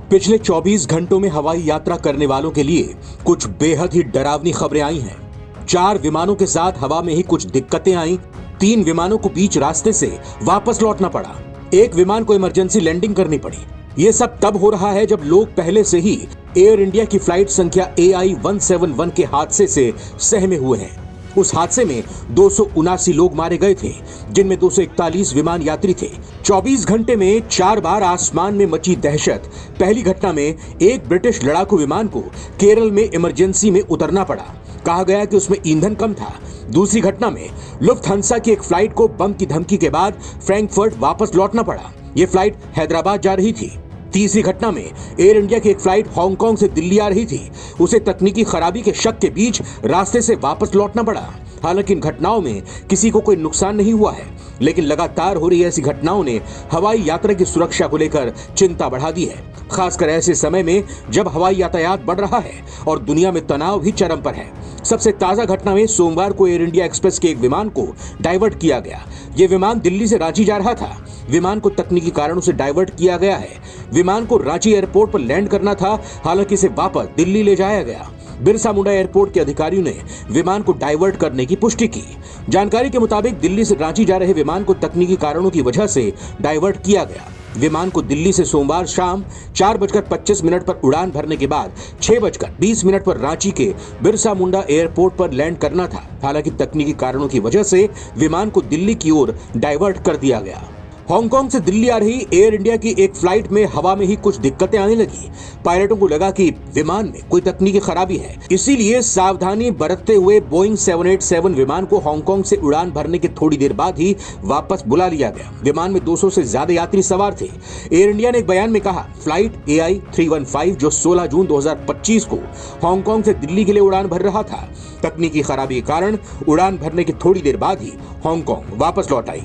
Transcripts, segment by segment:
पिछले 24 घंटों में हवाई यात्रा करने वालों के लिए कुछ बेहद ही डरावनी खबरें आई हैं। 4 विमानों के साथ हवा में ही कुछ दिक्कतें आई। 3 विमानों को बीच रास्ते से वापस लौटना पड़ा। 1 विमान को इमरजेंसी लैंडिंग करनी पड़ी। ये सब तब हो रहा है जब लोग पहले से ही एयर इंडिया की फ्लाइट संख्या AI-171 के हादसे से सहमे हुए हैं। उस हादसे में 279 लोग मारे गए थे, जिनमें 241 विमान यात्री थे। 24 घंटे में 4 बार आसमान में मची दहशत। पहली घटना में एक ब्रिटिश लड़ाकू विमान को केरल में इमरजेंसी में उतरना पड़ा। कहा गया कि उसमें ईंधन कम था। दूसरी घटना में लुफ्थांसा की एक फ्लाइट को बम की धमकी के बाद फ्रैंकफर्ट वापस लौटना पड़ा। ये फ्लाइट हैदराबाद जा रही थी। तीसरी घटना में एयर इंडिया की एक फ्लाइट हांगकांग से दिल्ली आ रही थी। उसे तकनीकी खराबी के शक के बीच रास्ते से वापस लौटना पड़ा। हालांकि इन घटनाओं में किसी को कोई नुकसान नहीं हुआ है, लेकिन लगातार हो रही ऐसी घटनाओं ने हवाई यात्रा की सुरक्षा को लेकर चिंता बढ़ा दी है, खासकर ऐसे समय में जब हवाई यातायात बढ़ रहा है और दुनिया में तनाव भी चरम पर है। सबसे ताजा घटना में सोमवार को एयर इंडिया एक्सप्रेस के एक विमान को डाइवर्ट किया गया। ये विमान दिल्ली से रांची जा रहा था। विमान को तकनीकी कारणों से डाइवर्ट किया गया है। विमान को रांची एयरपोर्ट पर लैंड करना था, हालांकि इसे वापस दिल्ली ले जाया गया। बिरसा मुंडा एयरपोर्ट के अधिकारियों ने विमान को डाइवर्ट करने की पुष्टि की। जानकारी के मुताबिक दिल्ली से रांची जा रहे विमान को तकनीकी कारणों की वजह से डाइवर्ट किया गया। विमान को दिल्ली से सोमवार शाम 4:25 पर उड़ान भरने के बाद 6:20 पर रांची के बिरसा मुंडा एयरपोर्ट पर लैंड करना था। हालांकि तकनीकी कारणों की वजह से विमान को दिल्ली की ओर डाइवर्ट कर दिया गया। हांगकांग से दिल्ली आ रही एयर इंडिया की एक फ्लाइट में हवा में ही कुछ दिक्कतें आने लगी। पायलटों को लगा कि विमान में कोई तकनीकी खराबी है, इसीलिए सावधानी बरतते हुए बोइंग 787 विमान को हांगकांग से उड़ान भरने के थोड़ी देर बाद ही वापस बुला लिया गया। विमान में 200 से ज्यादा यात्री सवार थे। एयर इंडिया ने एक बयान में कहा, फ्लाइट AI-315 जो 16 जून 2025 को हांगकांग से दिल्ली के लिए उड़ान भर रहा था, तकनीकी खराबी के कारण उड़ान भरने की थोड़ी देर बाद ही हांगकांग वापस लौट आई।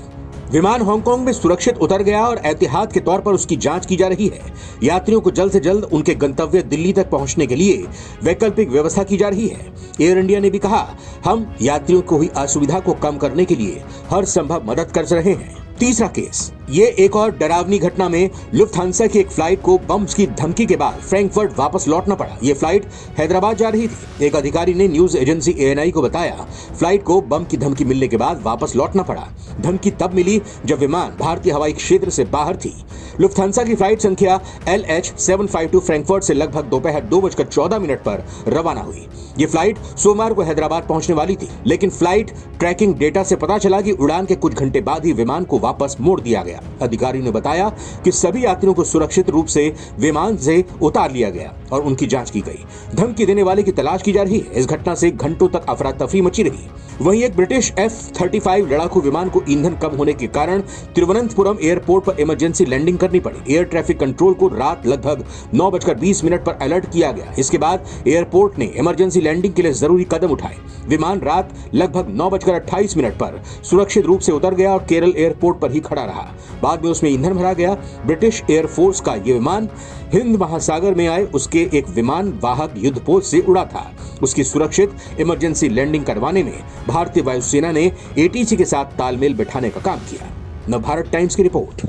विमान हांगकांग में सुरक्षित उतर गया और एहतियात के तौर पर उसकी जांच की जा रही है। यात्रियों को जल्द से जल्द उनके गंतव्य दिल्ली तक पहुंचने के लिए वैकल्पिक व्यवस्था की जा रही है। एयर इंडिया ने भी कहा, हम यात्रियों को हुई असुविधा को कम करने के लिए हर संभव मदद कर रहे हैं। तीसरा केस, ये एक और डरावनी घटना में लुफ्थांसा की एक फ्लाइट को बम की धमकी के बाद फ्रैंकफर्ट वापस लौटना पड़ा। ये फ्लाइट हैदराबाद जा रही थी। एक अधिकारी ने न्यूज एजेंसी ANI को बताया, फ्लाइट को बम की धमकी मिलने के बाद वापस लौटना पड़ा। धमकी तब मिली जब विमान भारतीय हवाई क्षेत्र से बाहर थी। लुफ्थांसा की फ्लाइट संख्या LH752 फ्रैंकफर्ट से लगभग दोपहर 2:14 पर रवाना हुई। ये फ्लाइट सोमवार को हैदराबाद पहुंचने वाली थी, लेकिन फ्लाइट ट्रैकिंग डेटा से पता चला कि उड़ान के कुछ घंटे बाद ही विमान को वापस मोड़ दिया गया। अधिकारियों ने बताया कि सभी यात्रियों को सुरक्षित रूप से विमान से उतार लिया गया और उनकी जांच की गई। धमकी देने वाले की तलाश की जा रही है। इस घटना से घंटों तक अफरा तफरी मची रही। वहीं एक ब्रिटिश F-35 लड़ाकू विमान को ईंधन कम होने के कारण तिरुवनंतपुरम एयरपोर्ट पर इमरजेंसी लैंडिंग करनी पड़ी। एयर ट्रैफिक कंट्रोल को रात लगभग 9:20 पर अलर्ट किया गया। इसके बाद एयरपोर्ट ने इमरजेंसी लैंडिंग के लिए जरूरी कदम उठाए। विमान रात लगभग 9:28 पर सुरक्षित रूप से उतर गया और केरल एयरपोर्ट पर ही खड़ा रहा। बाद में उसमें ईंधन भरा गया। ब्रिटिश एयरफोर्स का यह विमान हिंद महासागर में आए उसके एक विमान वाहक युद्धपोत से उड़ा था। उसकी सुरक्षित इमरजेंसी लैंडिंग करवाने में भारतीय वायुसेना ने ATC के साथ तालमेल बिठाने का काम किया। नवभारत टाइम्स की रिपोर्ट।